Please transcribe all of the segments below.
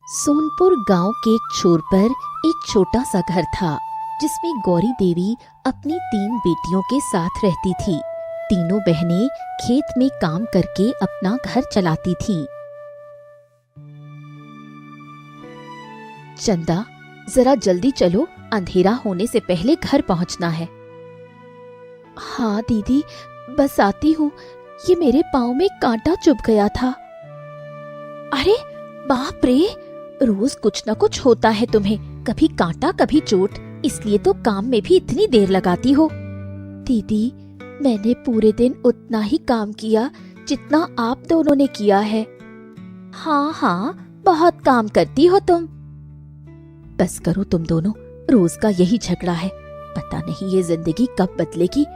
सोनपुर गांव के एक छोर पर एक छोटा सा घर था जिसमें गौरी देवी अपनी 3 बेटियों के साथ रहती थी। तीनों बहनें खेत में काम करके अपना घर चलाती थीं। चंदा, जरा जल्दी चलो, अंधेरा होने से पहले घर पहुंचना है। हाँ दीदी, बस आती हूँ। ये मेरे पाँव में कांटा चुभ गया था। अरे बाप रे, रोज कुछ न कुछ होता है तुम्हें, कभी कांटा कभी चोट, इसलिए तो काम में भी इतनी देर लगाती हो। दीदी, मैंने पूरे दिन उतना ही काम किया जितना आप दोनों ने किया है। हाँ हाँ, बहुत काम करती हो तुम। बस करो तुम दोनों, रोज का यही झगड़ा है। पता नहीं ये जिंदगी कब बदलेगी।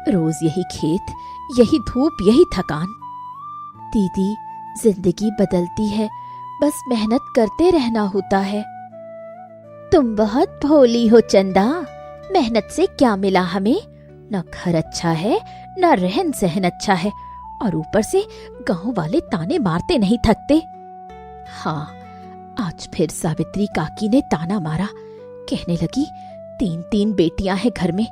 रोज यही खेत, यही धूप, यही थकान। दीदी, जिंदगी बदलती है, बस मेहनत करते रहना होता है। तुम बहुत भोली हो चंदा। मेहनत से क्या मिला हमें? न घर अच्छा है, न रहन सहन अच्छा है, और ऊपर से गांव वाले ताने मारते नहीं थकते। हाँ, आज फिर सावित्री काकी ने ताना मारा। कहने लगी 3 बेटियां हैं घर में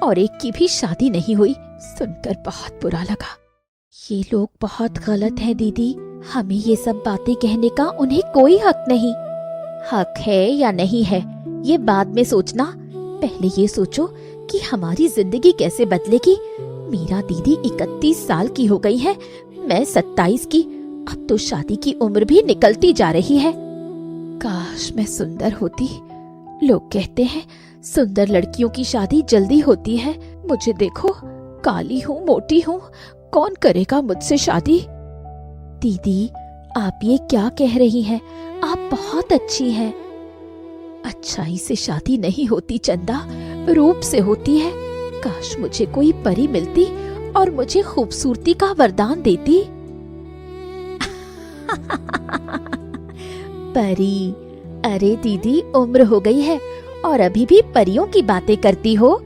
और एक की भी शादी नहीं हुई। सुनकर बहुत बुरा लगा। ये लोग बहुत गलत हैं दीदी। हमें ये सब बातें कहने का उन्हें कोई हक नहीं। हक है या नहीं है, ये बाद में सोचना। पहले ये सोचो कि हमारी जिंदगी कैसे बदलेगी। मीरा दीदी 31 साल की हो गई है, मैं 27 की। अब तो शादी की उम्र भी निकलती जा रही है। काश मैं सुंदर होती। लोग कहते हैं सुंदर लड़कियों की शादी जल्दी होती है। मुझे देखो, काली हूँ, मोटी हूँ, कौन करेगा मुझसे शादी? दीदी, आप ये क्या कह रही हैं? आप बहुत अच्छी हैं। अच्छाई से शादी नहीं होती चंदा, रूप से होती है। काश मुझे कोई परी मिलती और मुझे खूबसूरती का वरदान देती। परी? अरे दीदी, उम्र हो गई है और अभी भी परियों की बातें करती हो।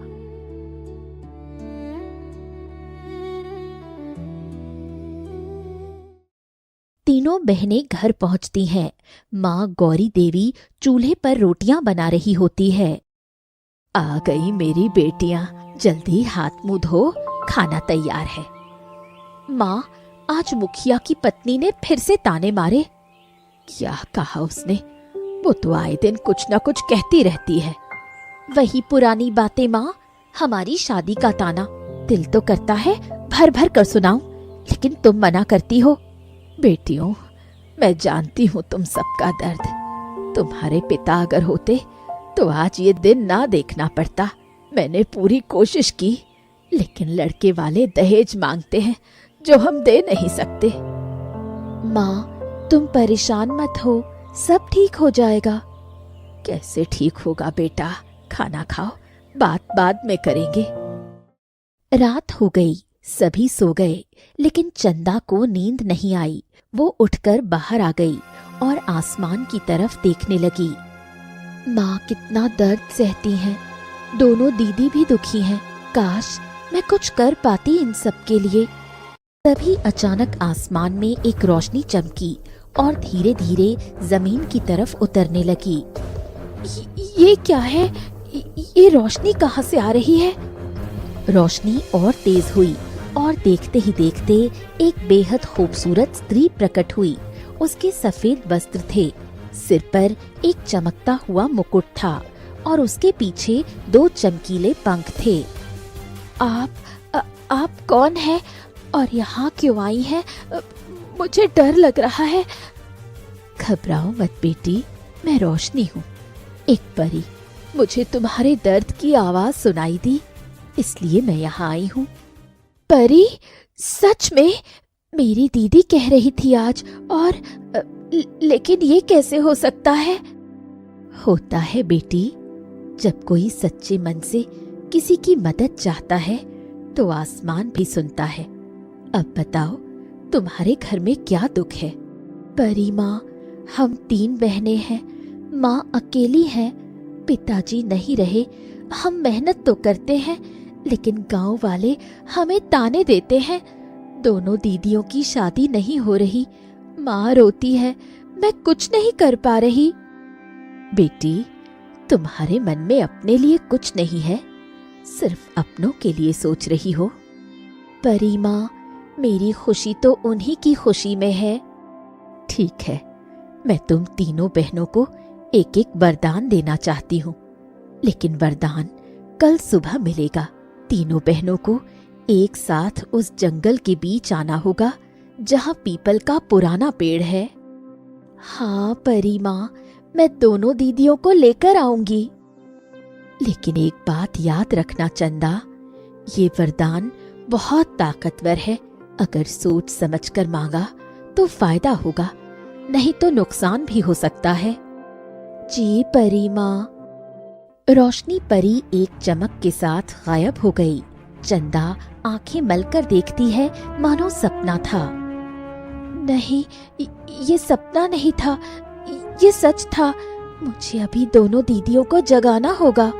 तीनों बहनें घर पहुंचती हैं। माँ गौरी देवी चूल्हे पर रोटियां बना रही होती है। आ गई मेरी बेटियां, जल्दी हाथ मुंह धो, खाना तैयार है। माँ, आज मुखिया की पत्नी ने फिर से ताने मारे। क्या कहा उसने? वो तो आए दिन कुछ न कुछ कहती रहती है। वही पुरानी बातें माँ, हमारी शादी का ताना। दिल तो करता है भर भर कर सुनाऊं, लेकिन तुम मना करती हो। बेटियों, मैं जानती हूँ तुम सबका दर्द। तुम्हारे पिता अगर होते तो आज ये दिन ना देखना पड़ता। मैंने पूरी कोशिश की, लेकिन लड़के वाले दहेज मांगते हैं जो हम दे नहीं सकते। माँ, तुम परेशान मत हो, सब ठीक हो जाएगा। कैसे ठीक होगा बेटा? खाना खाओ, बात बाद में करेंगे। रात हो गई, सभी सो गए, लेकिन चंदा को नींद नहीं आई। वो उठकर बाहर आ गई और आसमान की तरफ देखने लगी। माँ कितना दर्द सहती हैं। दोनों दीदी भी दुखी हैं। काश मैं कुछ कर पाती इन सब के लिए। तभी अचानक आसमान में एक रोशनी चमकी और धीरे धीरे जमीन की तरफ उतरने लगी। ये क्या है? ये रोशनी कहाँ से आ रही है? रोशनी और तेज हुई और देखते ही देखते एक बेहद खूबसूरत स्त्री प्रकट हुई। उसके सफेद वस्त्र थे, सिर पर एक चमकता हुआ मुकुट था और उसके पीछे 2 चमकीले पंख थे। आप कौन है और यहाँ क्यों आई हैं? मुझे डर लग रहा है। घबराओ मत बेटी, मैं रोशनी हूँ, एक परी। मुझे तुम्हारे दर्द की आवाज सुनाई दी, इसलिए मैं यहाँ आई हूँ। परी? सच में? मेरी दीदी कह रही थी आज, और लेकिन ये कैसे हो सकता है? होता है बेटी, जब कोई सच्चे मन से किसी की मदद चाहता है तो आसमान भी सुनता है। अब बताओ, तुम्हारे घर में क्या दुख है? परी माँ, हम 3 बहनें हैं। माँ अकेली है, पिताजी नहीं रहे। हम मेहनत तो करते हैं, लेकिन गांव वाले हमें ताने देते हैं। दोनों दीदियों की शादी नहीं हो रही। माँ रोती है, मैं कुछ नहीं कर पा रही। बेटी, तुम्हारे मन में अपने लिए कुछ नहीं है, सिर्फ अपनों के लिए सोच रही हो। परी माँ, मेरी खुशी तो उन्हीं की खुशी में है। ठीक है, मैं तुम तीनों बहनों को एक एक वरदान देना चाहती हूँ, लेकिन वरदान कल सुबह मिलेगा। तीनों बहनों को एक साथ उस जंगल के बीच आना होगा जहाँ पीपल का पुराना पेड़ है। हाँ परी माँ, मैं दोनों दीदियों को लेकर आऊंगी। लेकिन एक बात याद रखना चंदा, ये वरदान बहुत ताकतवर है। अगर सोच समझकर मांगा तो फायदा होगा, नहीं तो नुकसान भी हो सकता है। जी परी माँ। रोशनी परी एक चमक के साथ गायब हो गई। चंदा आंखें मलकर देखती है मानो सपना था। नहीं, ये सपना नहीं था, ये सच था। मुझे अभी दोनों दीदियों को जगाना होगा।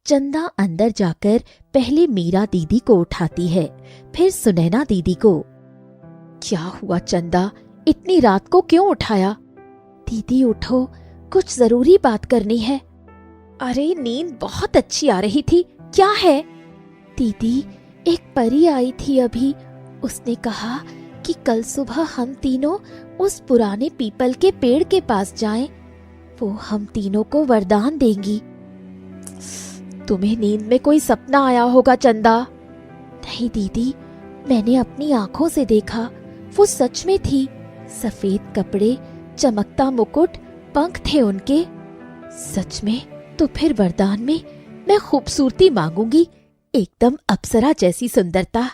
चंदा अंदर जाकर पहले मीरा दीदी को उठाती है, फिर सुनैना दीदी को। क्या हुआ चंदा, इतनी रात को क्यों उठाया? दीदी उठो, कुछ जरूरी बात करनी है। अरे नींद बहुत अच्छी आ रही थी, क्या है? दीदी, एक परी आई थी अभी, उसने कहा कि कल सुबह हम तीनों उस पुराने पीपल के पेड़ के पास जाएं, वो हम तीनों को वरदान देंगी। तुम्हें नींद में कोई सपना आया होगा चंदा। नहीं दीदी, मैंने अपनी आंखों से देखा, वो सच में थी। सफेद कपड़े, चमकता मुकुट, पंख थे उनके। सच में? तो फिर वरदान में मैं खूबसूरती मांगूंगी, एकदम अप्सरा जैसी सुंदरता।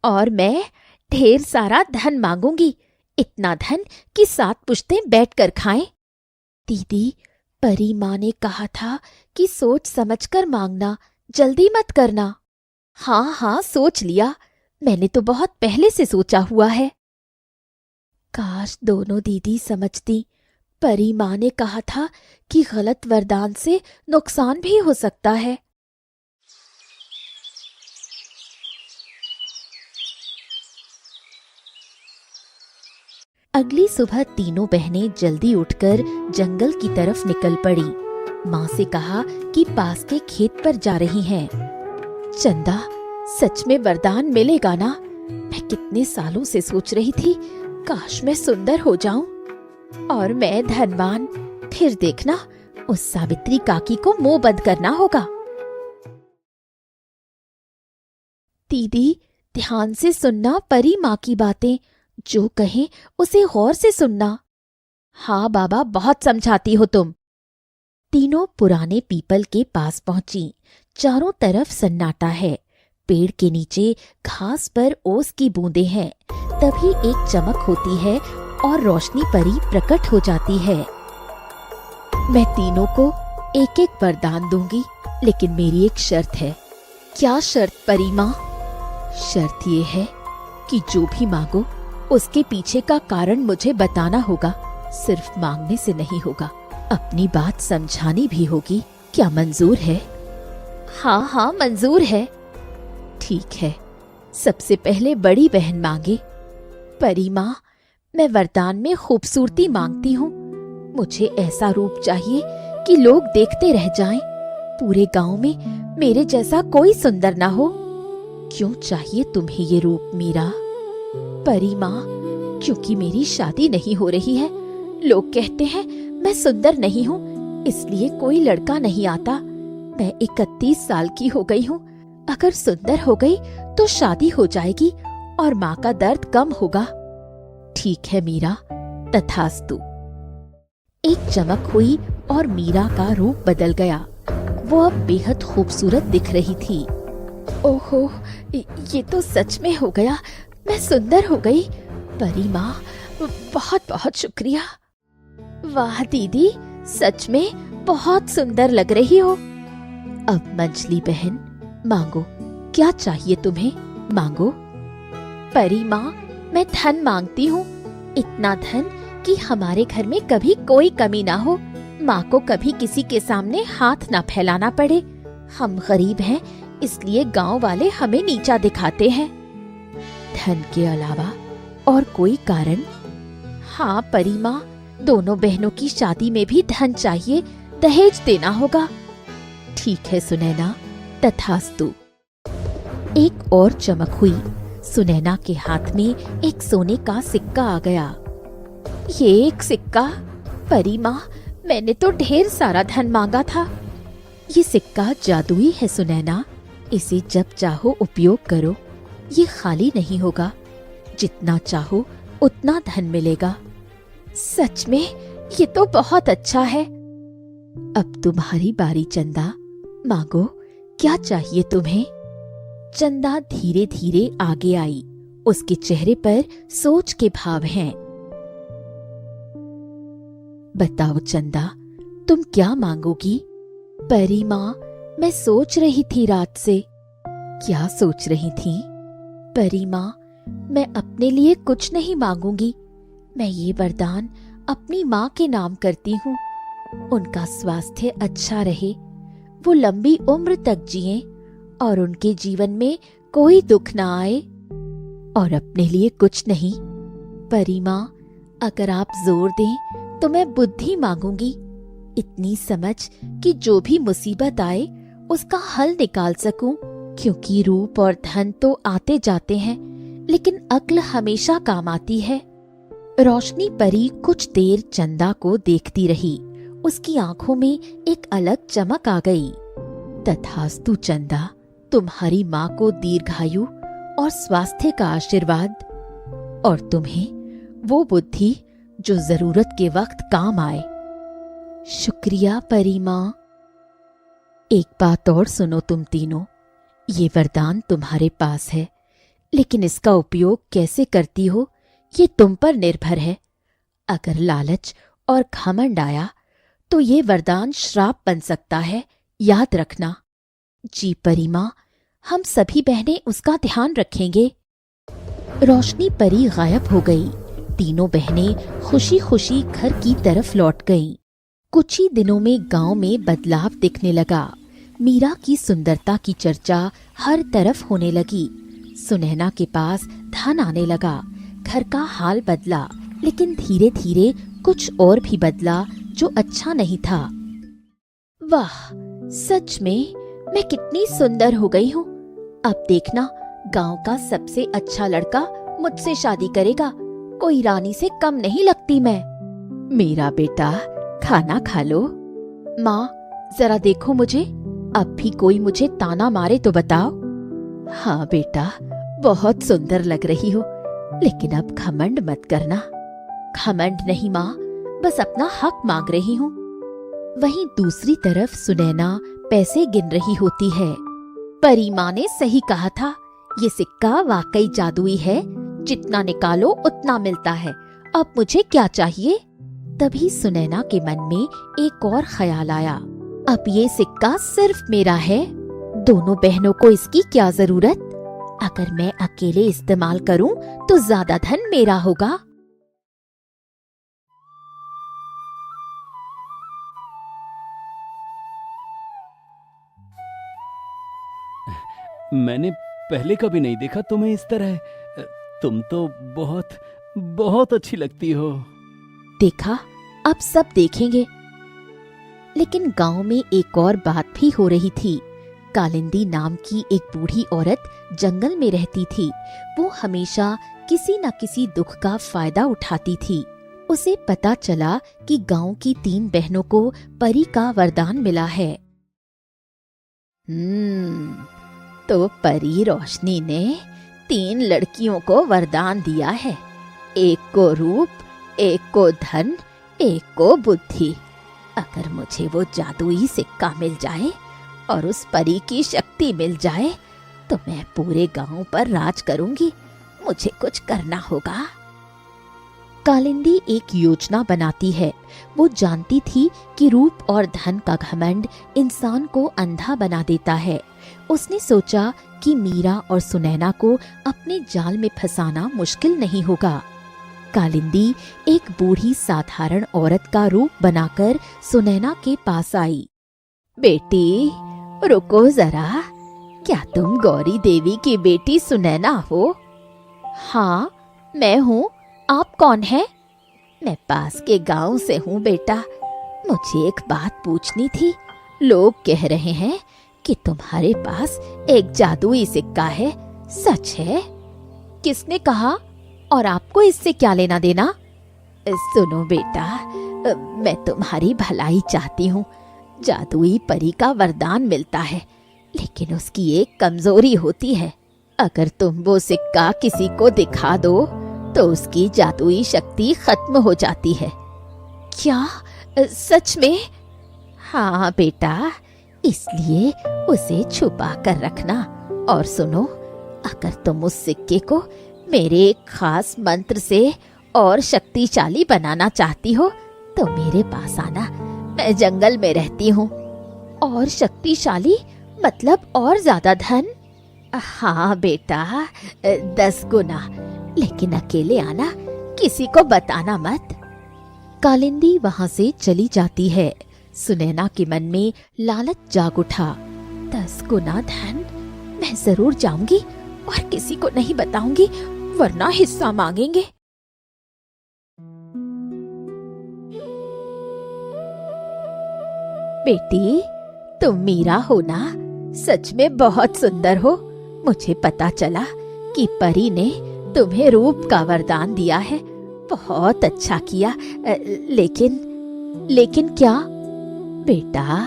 और मैं ढेर सारा धन मांगूंगी, इतना धन कि 7 पुश्तें बैठकर खाएं। दीदी, परी माँ ने कहा था कि सोच समझकर मांगना, जल्दी मत करना। हाँ हाँ, सोच लिया, मैंने तो बहुत पहले से सोचा हुआ है। काश दोनों दीदी समझती। परी माँ ने कहा था कि गलत वरदान से नुकसान भी हो सकता है। अगली सुबह तीनों बहनें जल्दी उठकर जंगल की तरफ निकल पड़ी। माँ से कहा कि पास के खेत पर जा रही हैं। चंदा, सच में वरदान मिलेगा ना? मैं कितने सालों से सोच रही थी, काश मैं सुंदर हो जाऊं और मैं धनवान। फिर देखना, उस सावित्री काकी को मुंह बंद करना होगा। दीदी, ध्यान से सुनना परी माँ की बातें, जो कहें उसे गौर से सुनना। हाँ बाबा, बहुत समझाती हो तुम। तीनों पुराने पीपल के पास पहुंची। चारों तरफ सन्नाटा है। पेड़ के नीचे घास पर ओस की बूंदें हैं। तभी एक चमक होती है और रोशनी परी प्रकट हो जाती है। मैं तीनों को एक एक वरदान दूंगी, लेकिन मेरी एक शर्त है। क्या शर्त परी माँ? शर्त ये है कि जो भी मांगो उसके पीछे का कारण मुझे बताना होगा। सिर्फ मांगने से नहीं होगा, अपनी बात समझानी भी होगी। क्या मंजूर है? हाँ हाँ, मंजूर है। ठीक है, सबसे पहले बड़ी बहन मांगे। परी माँ, मैं वरदान में खूबसूरती मांगती हूँ। मुझे ऐसा रूप चाहिए कि लोग देखते रह जाएं। पूरे गांव में मेरे जैसा कोई सुंदर ना हो। क्यों चाहिए तुम्हें ये रूप मीरा? परी माँ, क्योंकि मेरी शादी नहीं हो रही है। लोग कहते हैं मैं सुंदर नहीं हूँ, इसलिए कोई लड़का नहीं आता। मैं 31 साल की हो गई हूँ। अगर सुंदर हो गई तो शादी हो जाएगी और माँ का दर्द कम होगा। ठीक है मीरा, तथास्तु। एक चमक हुई और मीरा का रूप बदल गया। वो अब बेहद खूबसूरत दिख रही थी। ओहो, ये तो सच में हो गया, मैं सुंदर हो गई। परी माँ, बहुत बहुत शुक्रिया। वाह दीदी, सच में बहुत सुंदर लग रही हो। अब मंजली बहन, मांगो, क्या चाहिए तुम्हें? मांगो। परी माँ, मैं धन मांगती हूँ, इतना धन कि हमारे घर में कभी कोई कमी ना हो। माँ को कभी किसी के सामने हाथ ना फैलाना पड़े। हम गरीब हैं, इसलिए गांव वाले हमें नीचा दिखाते हैं। धन के अलावा और कोई कारण? हाँ परी माँ, दोनों बहनों की शादी में भी धन चाहिए, दहेज देना होगा। ठीक है सुनैना, तथास्तु। एक और चमक हुई। सुनैना के हाथ में एक सोने का सिक्का आ गया। ये एक सिक्का? परी माँ, मैंने तो ढेर सारा धन मांगा था। ये सिक्का जादुई है सुनैना, इसे जब चाहो उपयोग करो। ये खाली नहीं होगा, जितना चाहो उतना धन मिलेगा। सच में ये तो बहुत अच्छा है। अब तुम्हारी बारी चंदा, मांगो, क्या चाहिए तुम्हें? चंदा धीरे धीरे आगे आई। उसके चेहरे पर सोच के भाव हैं। बताओ चंदा, तुम क्या मांगोगी? परी माँ, मैं सोच रही थी रात से। क्या सोच रही थी? परी माँ, मैं अपने लिए कुछ नहीं मांगूंगी। मैं ये वरदान अपनी माँ के नाम करती हूँ। उनका स्वास्थ्य अच्छा रहे, वो लंबी उम्र तक जिए और उनके जीवन में कोई दुख ना आए। और अपने लिए कुछ नहीं। परी माँ, अगर आप जोर दें तो मैं बुद्धि मांगूंगी, इतनी समझ कि जो भी मुसीबत आए उसका हल निकाल सकूं। क्योंकि रूप और धन तो आते जाते हैं, लेकिन अक्ल हमेशा काम आती है। रोशनी परी कुछ देर चंदा को देखती रही। उसकी आंखों में एक अलग चमक आ गई। तथास्तु चंदा, तुम्हारी माँ को दीर्घायु और स्वास्थ्य का आशीर्वाद, और तुम्हें वो बुद्धि जो जरूरत के वक्त काम आए। शुक्रिया परी माँ। एक बात और सुनो तुम तीनों, ये वरदान तुम्हारे पास है, लेकिन इसका उपयोग कैसे करती हो ये तुम पर निर्भर है। अगर लालच और घमंड आया तो ये वरदान श्राप बन सकता है, याद रखना। जी परी माँ, हम सभी बहनें उसका ध्यान रखेंगे। रोशनी परी गायब हो गई। तीनों बहनें खुशी खुशी घर की तरफ लौट गईं। कुछ ही दिनों में गांव में बदलाव दिखने लगा। मीरा की सुंदरता की चर्चा हर तरफ होने लगी। सुनैना के पास धन आने लगा। घर का हाल बदला, लेकिन धीरे धीरे कुछ और भी बदला जो अच्छा नहीं था। वाह, सच में मैं कितनी सुंदर हो गई हूँ। अब देखना, गांव का सबसे अच्छा लड़का मुझसे शादी करेगा। कोई रानी से कम नहीं लगती मैं। मेरा बेटा, खाना खा लो। माँ, जरा देखो मुझे, अब भी कोई मुझे ताना मारे तो बताओ। हाँ बेटा, बहुत सुंदर लग रही हो, लेकिन अब घमंड मत करना। घमंड नहीं माँ, बस अपना हक मांग रही हूँ। वहीं दूसरी तरफ सुनैना पैसे गिन रही होती है। परी माँ ने सही कहा था, ये सिक्का वाकई जादुई है। जितना निकालो उतना मिलता है। अब मुझे क्या चाहिए? तभी सुनैना के मन में एक और ख्याल आया। अब ये सिक्का सिर्फ मेरा है, दोनों बहनों को इसकी क्या जरूरत? अगर मैं अकेले इस्तेमाल करूं तो ज्यादा धन मेरा होगा। मैंने पहले कभी नहीं देखा तुम्हें इस तरह। तुम तो बहुत बहुत अच्छी लगती हो। देखा, अब सब देखेंगे। लेकिन गांव में एक और बात भी हो रही थी। कालिंदी नाम की एक बूढ़ी औरत जंगल में रहती थी। वो हमेशा किसी न किसी दुख का फायदा उठाती थी। उसे पता चला कि गांव की 3 बहनों को परी का वरदान मिला है। तो परी रोशनी ने 3 लड़कियों को वरदान दिया है। एक को रूप, एक को धन, एक को बुद्धि। अगर मुझे वो जादुई सिक्का मिल जाए और उस परी की शक्ति मिल जाए तो मैं पूरे गांव पर राज करूंगी। मुझे कुछ करना होगा। कालिंदी एक योजना बनाती है। वो जानती थी कि रूप और धन का घमंड इंसान को अंधा बना देता है। उसने सोचा कि मीरा और सुनैना को अपने जाल में फंसाना मुश्किल नहीं होगा। कालिंदी एक बूढ़ी साधारण औरत का रूप बनाकर सुनैना के पास आई। बेटी, रुको जरा, क्या तुम गौरी देवी की बेटी सुनैना हो? हाँ, मैं हूँ। आप कौन हैं? मैं पास के गांव से हूँ बेटा। मुझे एक बात पूछनी थी। लोग कह रहे हैं कि तुम्हारे पास एक जादुई सिक्का है, सच है? किसने कहा? और आपको इससे क्या लेना देना? सुनो बेटा, मैं तुम्हारी भलाई चाहती हूँ। जादुई परी का वरदान मिलता है, लेकिन उसकी एक कमजोरी होती है। अगर तुम वो सिक्का किसी को दिखा दो तो उसकी जादुई शक्ति खत्म हो जाती है। क्या? सच में? हाँ बेटा, इसलिए उसे छुपा कर रखना। और सुनो, अगर तुम उस सिक्के को मेरे एक खास मंत्र से और शक्तिशाली बनाना चाहती हो तो मेरे पास आना। मैं जंगल में रहती हूँ। और शक्तिशाली मतलब और ज्यादा धन? हाँ बेटा, 10 गुना। लेकिन अकेले आना, किसी को बताना मत। कालिंदी वहां से चली जाती है। सुनैना के मन में लालच जाग उठा। 10 गुना धन? मैं जरूर जाऊंगी और किसी को नहीं बताऊंगी, वरना हिस्सा मांगेंगे। बेटी, तुम मीरा हो ना? सच में बहुत सुंदर हो। मुझे पता चला कि परी ने तुम्हें रूप का वरदान दिया है। बहुत अच्छा किया। लेकिन क्या? बेटा,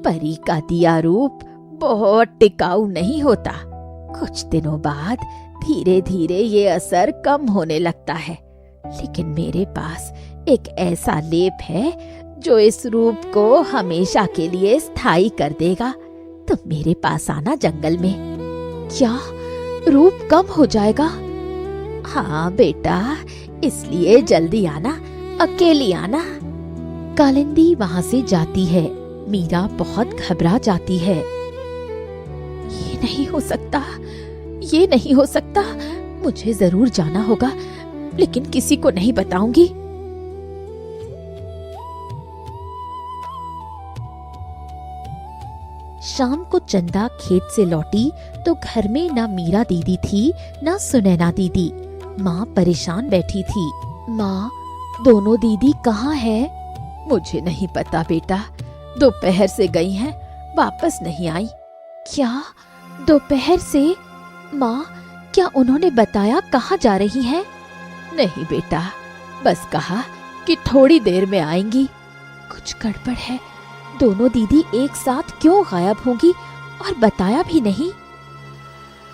परी का दिया रूप बहुत टिकाऊ नहीं होता। कुछ दिनों बाद धीरे धीरे ये असर कम होने लगता है। लेकिन मेरे पास एक ऐसा लेप है जो इस रूप को हमेशा के लिए स्थायी कर देगा। तुम मेरे पास आना जंगल में। क्या रूप कम हो जाएगा? हाँ बेटा, इसलिए जल्दी आना, अकेली आना। कालिंदी वहां से जाती है। मीरा बहुत घबरा जाती है। ये नहीं हो सकता, ये नहीं हो सकता। मुझे जरूर जाना होगा, लेकिन किसी को नहीं बताऊंगी। शाम को चंदा खेत से लौटी तो घर में ना मीरा दीदी थी, ना सुनैना दीदी। माँ परेशान बैठी थी। माँ, दोनों दीदी कहाँ है? मुझे नहीं पता बेटा, दोपहर से गई हैं, वापस नहीं आई। क्या दोपहर से? माँ, क्या उन्होंने बताया कहाँ जा रही हैं? नहीं बेटा, बस कहा कि थोड़ी देर में आएंगी। कुछ गड़बड़ है। दोनों दीदी एक साथ क्यों गायब होंगी और बताया भी नहीं?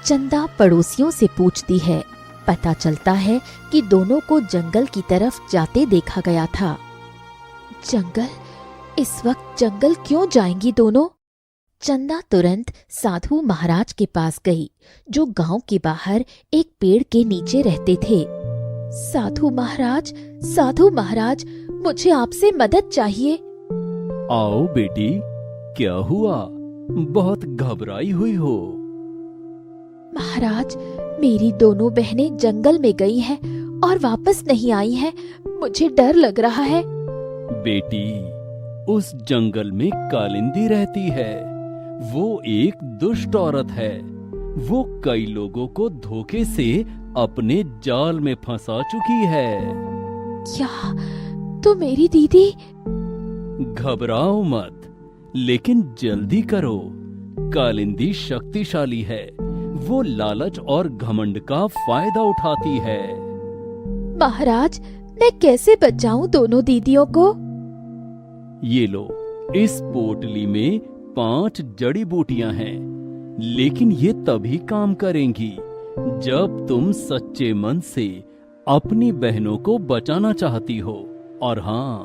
चंदा पड़ोसियों से पूछती है। पता चलता है कि दोनों को जंगल की तरफ जाते देखा गया था। जंगल? इस वक्त जंगल क्यों जाएंगी दोनों? चंदा तुरंत साधु महाराज के पास गई, जो गांव के बाहर एक पेड़ के नीचे रहते थे। साधु महाराज, मुझे आपसे मदद चाहिए। आओ बेटी, क्या हुआ? बहुत घबराई हुई हो। महाराज, मेरी दोनों बहनें जंगल में गई हैं और वापस नहीं आई हैं। मुझे डर लग रहा है। बेटी, उस जंगल में कालिंदी रहती है। वो एक दुष्ट औरत है। वो कई लोगों को धोखे से अपने जाल में फंसा चुकी है। क्या? तो मेरी दीदी? घबराओ मत, लेकिन जल्दी करो। कालिंदी शक्तिशाली है। वो लालच और घमंड का फायदा उठाती है। महाराज, मैं कैसे बचाऊं दोनों दीदियों को? ये लो, इस पोटली में 5 जड़ी बूटियां हैं, लेकिन ये तभी काम करेंगी जब तुम सच्चे मन से अपनी बहनों को बचाना चाहती हो। और हाँ,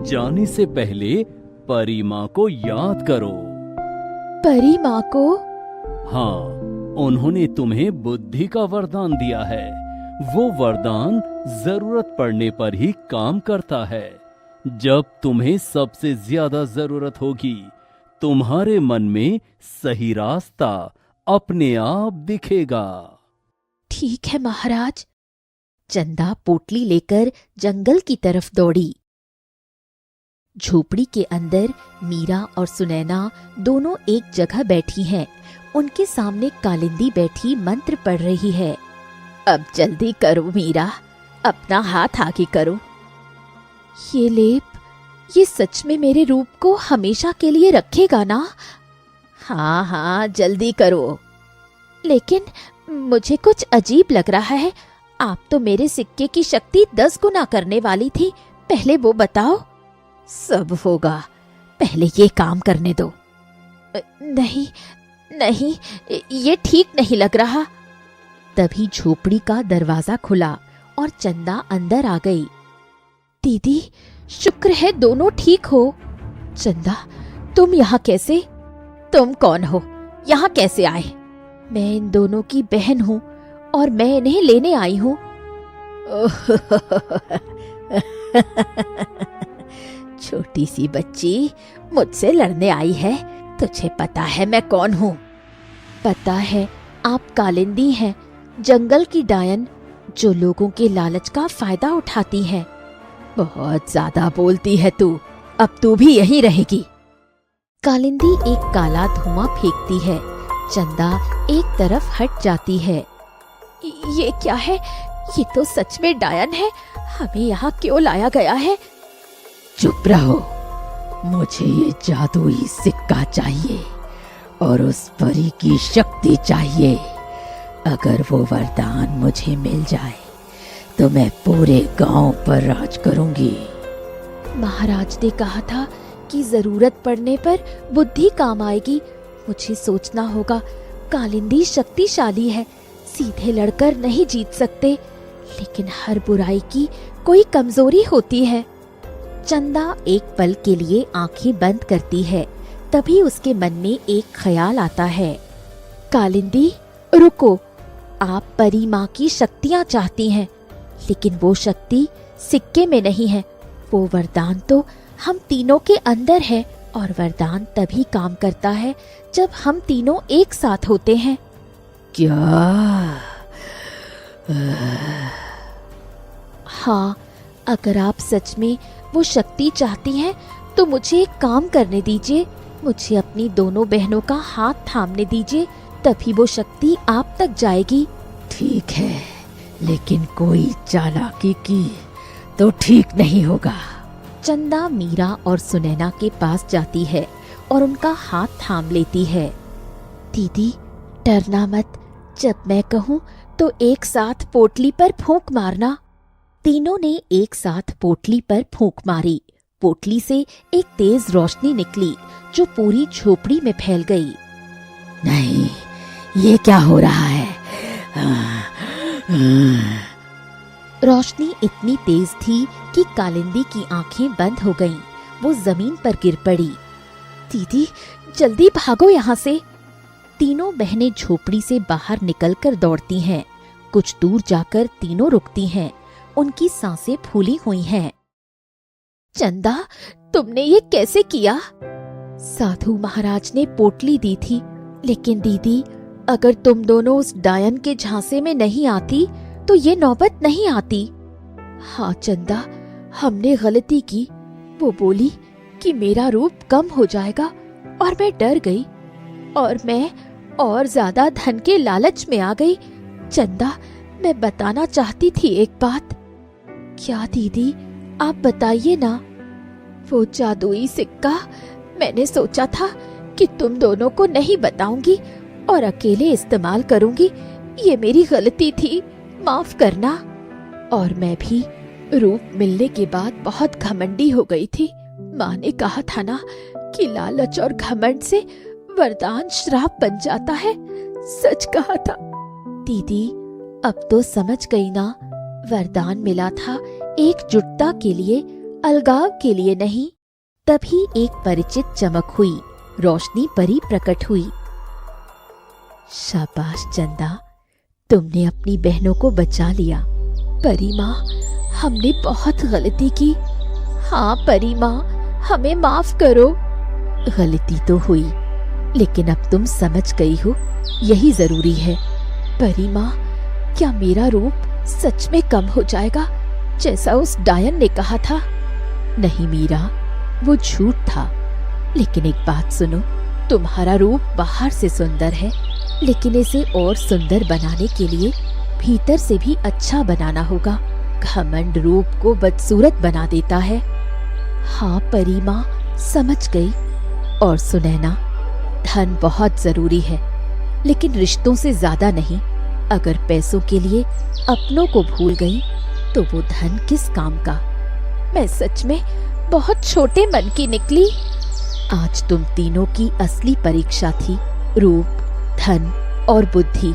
जाने से पहले परी माँ को याद करो। परी माँ को? हाँ, उन्होंने तुम्हें बुद्धि का वरदान दिया है। वो वरदान जरूरत पड़ने पर ही काम करता है। जब तुम्हें सबसे ज्यादा जरूरत होगी, तुम्हारे मन में सही रास्ता अपने आप दिखेगा। ठीक है महाराज। चंदा पोटली लेकर जंगल की तरफ दौड़ी। झोपड़ी के अंदर मीरा और सुनैना दोनों एक जगह बैठी हैं। उनके सामने कालिंदी बैठी मंत्र पढ़ रही है। अब जल्दी करो मीरा, अपना हाथ आगे करो। ये लेप, ये सच में मेरे रूप को हमेशा के लिए रखेगा ना? हाँ हाँ, जल्दी करो। लेकिन मुझे कुछ अजीब लग रहा है। आप तो मेरे सिक्के की शक्ति 10 गुना करने वाली थी। पहले वो बताओ। सब होगा, पहले ये काम करने दो। नहीं नहीं, ये ठीक नहीं लग रहा। तभी झोपड़ी का दरवाजा खुला और चंदा अंदर आ गई। दीदी, शुक्र है दोनों ठीक हो। चंदा, तुम यहाँ कैसे? तुम कौन हो? यहाँ कैसे आए? मैं इन दोनों की बहन हूँ और मैं इन्हें लेने आई हूँ। छोटी सी बच्ची मुझसे लड़ने आई है। तुझे पता है मैं कौन हूँ? पता है, आप कालिंदी हैं, जंगल की डायन, जो लोगों के लालच का फायदा उठाती है। बहुत ज्यादा बोलती है तू। अब तू भी यहीं रहेगी। कालिंदी एक काला धुआं फेंकती है। चंदा एक तरफ हट जाती है। ये क्या है? ये तो सच में डायन है। हमें यहाँ क्यों लाया गया है? चुप रहो। मुझे ये जादुई सिक्का चाहिए और उस परी की शक्ति चाहिए। अगर वो वरदान मुझे मिल जाए तो मैं पूरे गांव पर राज करूंगी। महाराज ने कहा था कि जरूरत पड़ने पर बुद्धि काम आएगी। मुझे सोचना होगा। कालिंदी शक्तिशाली है, सीधे लड़कर नहीं जीत सकते, लेकिन हर बुराई की कोई कमजोरी होती है। चंदा एक पल के लिए आंखें बंद करती है। तभी उसके मन में एक ख्याल आता है। कालिंदी, रुको। आप परी माँ की शक्तियाँ चाहती हैं, लेकिन वो शक्ति सिक्के में नहीं है। वो वरदान तो हम तीनों के अंदर है, और वरदान तभी काम करता है जब हम तीनों एक साथ होते हैं। क्या? हाँ, अगर आप सच में वो शक्ति चाहती हैं तो मुझे एक काम करने दीजिए। मुझे अपनी दोनों बहनों का हाथ थामने दीजिए, तभी वो शक्ति आप तक जाएगी। ठीक है, लेकिन कोई चालाकी की तो ठीक नहीं होगा। चंदा मीरा और सुनैना के पास जाती है और उनका हाथ थाम लेती है। दीदी, डरना मत। जब मैं कहूँ तो एक साथ पोटली पर फूंक मारना। तीनों ने एक साथ पोटली पर फूंक मारी। पोटली से एक तेज रोशनी निकली जो पूरी झोपड़ी में फैल गई। नहीं, ये क्या हो रहा है? रोशनी इतनी तेज थी कि कालिंदी की आंखें बंद हो गईं। वो जमीन पर गिर पड़ी। दीदी, जल्दी भागो यहाँ से। तीनों बहनें झोपड़ी से बाहर निकलकर दौड़ती हैं। कुछ दूर जाकर तीनों रुकती हैं। उनकी सांसें फूली हुई हैं। चंदा, तुमने ये कैसे किया? साधु महाराज ने पोटली दी थी, लेकिन दीदी, अगर तुम दोनों उस डायन के झांसे में नहीं आती तो ये नौबत नहीं आती। हाँ चंदा, हमने गलती की। वो बोली कि मेरा रूप कम हो जाएगा और मैं डर गई, और मैं और ज्यादा धन के लालच में आ गई। चंदा, मैं बताना चाहती थी एक बात। क्या दीदी, आप बताइए ना। वो जादुई सिक्का, मैंने सोचा था कि तुम दोनों को नहीं बताऊंगी और अकेले इस्तेमाल करूंगी। ये मेरी गलती थी, माफ करना। और मैं भी रूप मिलने के बाद बहुत घमंडी हो गई थी। माँ ने कहा था ना कि लालच और घमंड से वरदान श्राप बन जाता है। सच कहा था। दीदी, अब तो समझ गई ना, वरदान मिला था एकजुटता के लिए, अलगाव के लिए नहीं। तभी एक परिचित चमक हुई। रोशनी परी प्रकट हुई। शाबाश चंदा, तुमने अपनी बहनों को बचा लिया। परी माँ, हमने बहुत गलती की। हाँ परी माँ, हमें माफ करो। गलती तो हुई, लेकिन अब तुम समझ गई हो, यही जरूरी है। परी माँ, क्या मेरा रूप सच में कम हो जाएगा जैसा उस डायन ने कहा था? नहीं मीरा, वो झूठ था। लेकिन एक बात सुनो, तुम्हारा रूप बाहर से सुंदर है, लेकिन इसे और सुंदर बनाने के लिए भीतर से भी अच्छा बनाना होगा। घमंड रूप को बदसूरत बना देता है। हाँ परी माँ समझ गई। और सुनैना, धन बहुत जरूरी है, लेकिन रिश्तों से ज्यादा नहीं। अगर पैसों के लिए अपनों को भूल गई तो वो धन किस काम का। मैं सच में बहुत छोटे मन की निकली। आज तुम तीनों की असली परीक्षा थी। रूप, धन और बुद्धि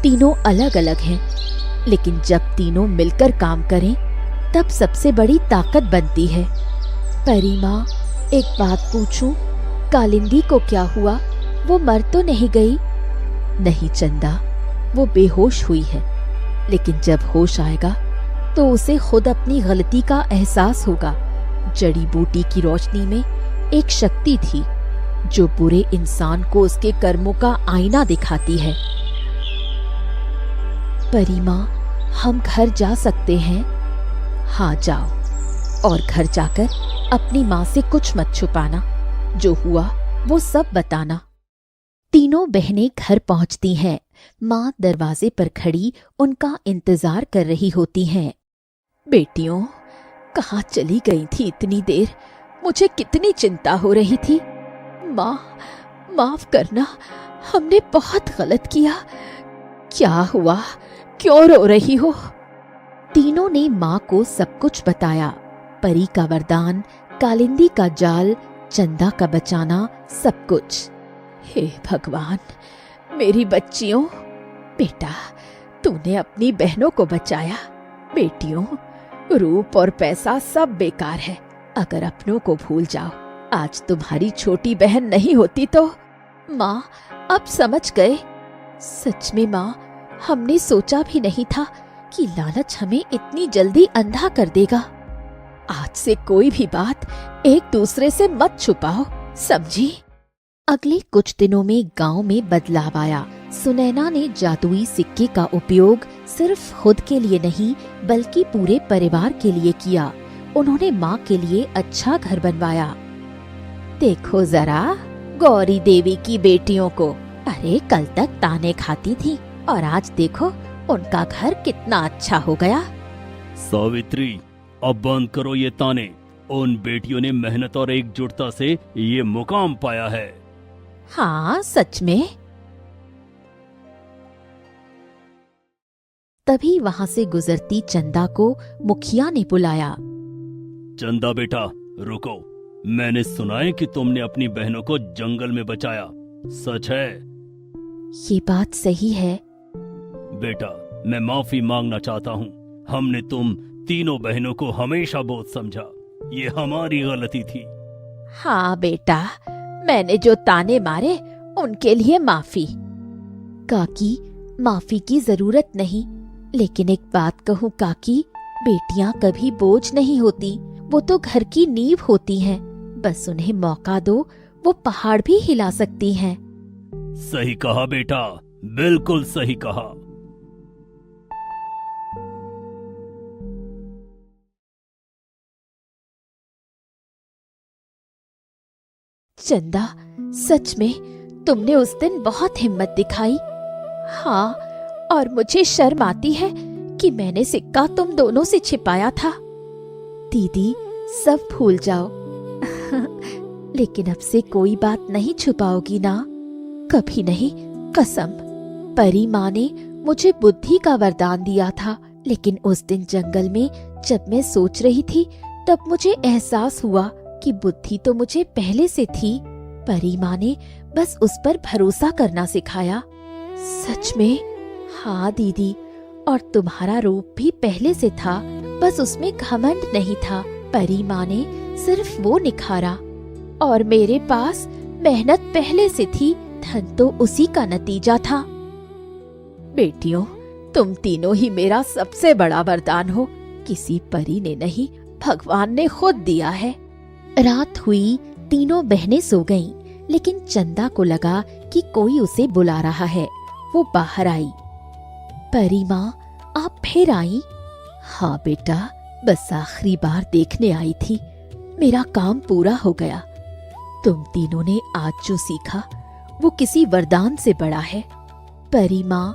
तीनों अलग अलग हैं, लेकिन जब तीनों मिलकर काम करें तब सबसे बड़ी ताकत बनती है। परी माँ, एक बात पूछूं? कालिंदी को क्या हुआ? वो मर तो नहीं गई? नहीं चंदा, वो बेहोश हुई है, लेकिन जब होश आएगा तो उसे खुद अपनी गलती का एहसास होगा। जड़ी बूटी की रोशनी में एक शक्ति थी जो बुरे इंसान को उसके कर्मों का आईना दिखाती है। परी माँ, हम घर जा सकते हैं? हाँ जाओ, और घर जाकर अपनी माँ से कुछ मत छुपाना। जो हुआ वो सब बताना। तीनों बहनें घर पहुंचती हैं। माँ दरवाजे पर खड़ी उनका इंतजार कर रही होती हैं। बेटियों, कहाँ चली गई थी इतनी देर? मुझे कितनी चिंता हो रही थी। माँ, माफ करना, हमने बहुत गलत किया। क्या हुआ? क्यों रो रही हो? तीनों ने माँ को सब कुछ बताया। परी का वरदान, कालिंदी का जाल, चंदा का बचाना, सब कुछ। हे भगवान, मेरी बच्चियों। बेटा, तूने अपनी बहनों को बचाया। बेटियों, रूप और पैसा सब बेकार है अगर अपनों को भूल जाओ। आज तुम्हारी छोटी बहन नहीं होती तो। माँ, अब समझ गए। सच में माँ, हमने सोचा भी नहीं था कि लालच हमें इतनी जल्दी अंधा कर देगा। आज से कोई भी बात एक दूसरे से मत छुपाओ, समझी? अगले कुछ दिनों में गांव में बदलाव आया। सुनैना ने जादुई सिक्के का उपयोग सिर्फ खुद के लिए नहीं बल्कि पूरे परिवार के लिए किया। उन्होंने माँ के लिए अच्छा घर बनवाया। देखो जरा गौरी देवी की बेटियों को। अरे कल तक ताने खाती थी और आज देखो उनका घर कितना अच्छा हो गया। सावित्री, अब बंद करो ये ताने। उन बेटियों ने मेहनत और एकजुटता से ये मुकाम पाया है। हाँ सच में। तभी वहां से गुजरती चंदा को मुखिया ने बुलाया। चंदा बेटा, रुको। मैंने सुना है कि तुमने अपनी बहनों को जंगल में बचाया, सच है? ये बात सही है। बेटा, मैं माफी मांगना चाहता हूँ। हमने तुम तीनों बहनों को हमेशा बोझ समझा। ये हमारी गलती थी। हाँ बेटा, मैंने जो ताने मारे उनके लिए माफी। काकी, माफी की जरूरत नहीं, लेकिन एक बात कहूँ काकी, बेटियां कभी बोझ नहीं होती। वो तो घर की नींव होती हैं। बस उन्हें मौका दो, वो पहाड़ भी हिला सकती हैं। सही कहा बेटा, बिल्कुल सही कहा। चंदा, सच में तुमने उस दिन बहुत हिम्मत दिखाई। हाँ, और मुझे शर्म आती है कि मैंने सिक्का तुम दोनों से छिपाया था। दीदी, सब भूल जाओ। लेकिन अब से कोई बात नहीं छुपाओगी ना? कभी नहीं, कसम। परी माँ ने मुझे बुद्धि का वरदान दिया था, लेकिन उस दिन जंगल में जब मैं सोच रही थी तब मुझे एहसास हुआ कि बुद्धि तो मुझे पहले से थी। परी माँ ने बस उस पर भरोसा करना सिखाया। सच में? हाँ दीदी, और तुम्हारा रूप भी पहले से था, बस उसमें घमंड नहीं था। परी माँ ने सिर्फ वो निखारा। और मेरे पास मेहनत पहले से थी, धन तो उसी का नतीजा था। बेटियों, तुम तीनों ही मेरा सबसे बड़ा वरदान हो। किसी परी ने नहीं, भगवान ने खुद दिया है। रात हुई, तीनों बहनें सो गईं, लेकिन चंदा को लगा कि कोई उसे बुला रहा है। वो बाहर आई। परी माँ, आप फिर आई? हाँ बेटा, बस आखिरी बार देखने आई थी। मेरा काम पूरा हो गया। तुम तीनों ने आज जो सीखा वो किसी वरदान से बड़ा है। परी माँ,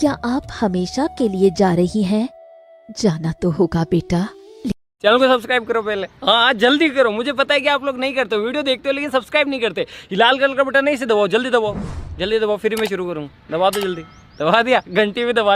क्या आप हमेशा के लिए जा रही हैं? जाना तो होगा बेटा। चैनल को सब्सक्राइब करो पहले। हाँ जल्दी करो, मुझे पता है कि आप लोग नहीं करते हो, वीडियो देखते हो लेकिन सब्सक्राइब नहीं करते। ये लाल कलर का बटन नहीं से दबाओ, जल्दी दबाओ, जल्दी दबाओ, फिर मैं शुरू करूँ। दबा दो जल्दी, दबा दिया, घंटी भी दबा।